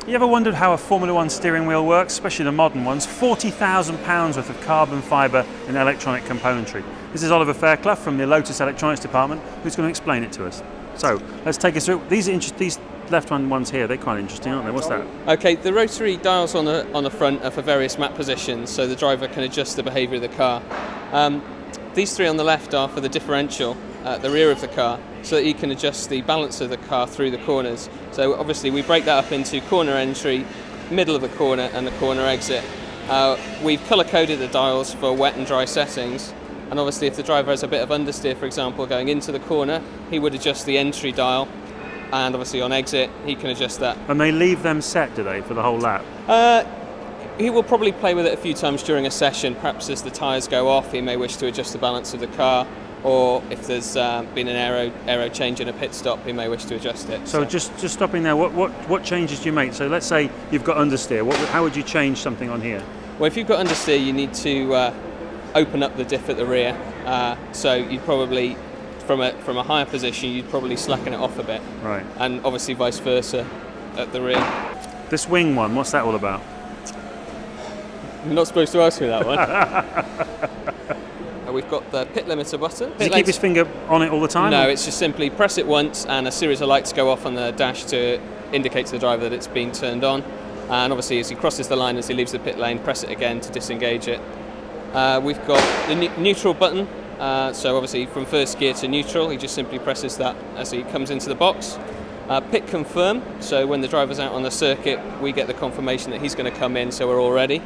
You ever wondered how a Formula One steering wheel works, especially the modern ones? £40,000 worth of carbon fibre and electronic componentry. This is Oliver Fairclough from the Lotus Electronics department who's going to explain it to us. So let's take us through. These left ones here, they're quite interesting, aren't they? What's that? Okay, the rotary dials on the front are for various map positions, so the driver can adjust the behaviour of the car. These three on the left are for the differential at the rear of the car, so that you can adjust the balance of the car through the corners. So obviously we break that up into corner entry, middle of the corner and the corner exit. We've colour-coded the dials for wet and dry settings, and obviously if the driver has a bit of understeer, for example, going into the corner, he would adjust the entry dial, and obviously on exit he can adjust that. And they leave them set, do they, for the whole lap? He will probably play with it a few times during a session. Perhaps as the tyres go off he may wish to adjust the balance of the car, or if there's been an aero change in a pit stop, he may wish to adjust it. So just stopping there, what changes do you make? So let's say you've got understeer, how would you change something on here? Well, if you've got understeer, you need to open up the diff at the rear. So you'd probably, from a higher position, you'd probably slacken it off a bit. Right. And obviously vice versa at the rear. This wing one, what's that all about? You're not supposed to ask me that one. We've got the pit limiter button. Does he keep his finger on it all the time? No, it's just simply press it once and a series of lights go off on the dash to indicate to the driver that it's been turned on. And obviously as he crosses the line, as he leaves the pit lane, press it again to disengage it. We've got the neutral button. So obviously from first gear to neutral, he just simply presses that as he comes into the box. Pit confirm, so when the driver's out on the circuit, we get the confirmation that he's going to come in, so we're all ready.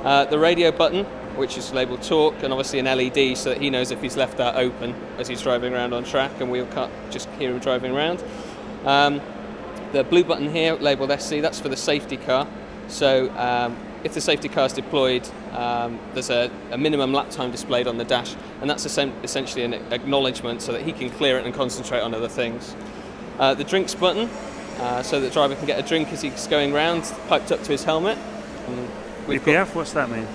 The radio button, which is labelled torque, and obviously an LED so that he knows if he's left that open as he's driving around on track, and we'll just hear him driving around. The blue button here labelled SC, that's for the safety car. So if the safety car is deployed, there's a minimum lap time displayed on the dash, and that's essentially an acknowledgement so that he can clear it and concentrate on other things. The drinks button, so that the driver can get a drink as he's going round, piped up to his helmet. BPF, what's that mean?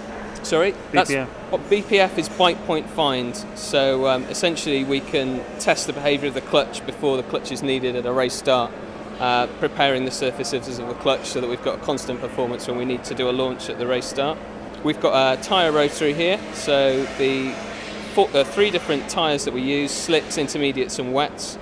Sorry? BPF. BPF is bite point find, so essentially we can test the behaviour of the clutch before the clutch is needed at a race start, preparing the surfaces of the clutch so that we've got a constant performance when we need to do a launch at the race start. We've got a tyre rotary here, so the three different tyres that we use, slicks, intermediates and wets,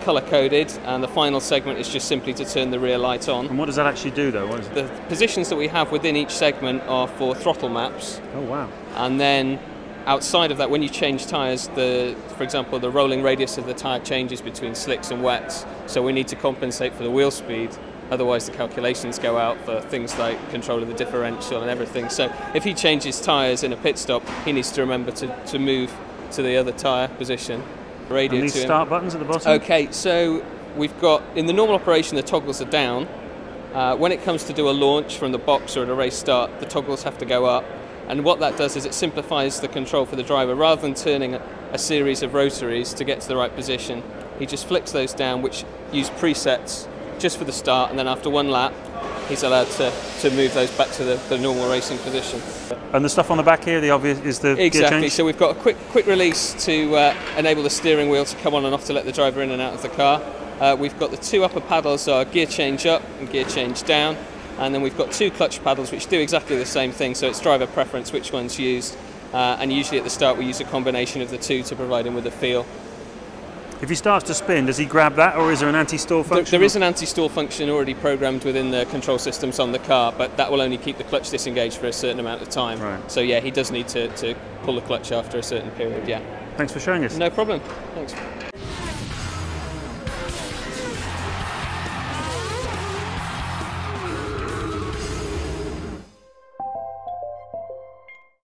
colour-coded, and the final segment is just simply to turn the rear light on. And what does that actually do though? What is it? The positions that we have within each segment are for throttle maps. Oh wow. And then outside of that, when you change tyres, for example, the rolling radius of the tyre changes between slicks and wets, so we need to compensate for the wheel speed, otherwise the calculations go out for things like control of the differential and everything. So if he changes tyres in a pit stop, he needs to remember to move to the other tyre position. Radio and these start buttons at the bottom? Okay, so we've got, in the normal operation, the toggles are down. When it comes to do a launch from the box or at a race start, the toggles have to go up. And what that does is it simplifies the control for the driver. Rather than turning a series of rotaries to get to the right position, he just flicks those down, which use presets just for the start, and then after one lap, he's allowed to move those back to the normal racing position. And the stuff on the back here, the obvious is the exactly. gear change? So we've got a quick release to enable the steering wheel to come on and off to let the driver in and out of the car. We've got the two upper paddles are gear change up and gear change down, and then we've got two clutch paddles which do exactly the same thing, so it's driver preference which one's used, and usually at the start we use a combination of the two to provide him with a feel. If he starts to spin, does he grab that, or is there an anti-stall function? There is an anti-stall function already programmed within the control systems on the car, but that will only keep the clutch disengaged for a certain amount of time. Right. So yeah, he does need to pull the clutch after a certain period, yeah. Thanks for showing us. No problem. Thanks.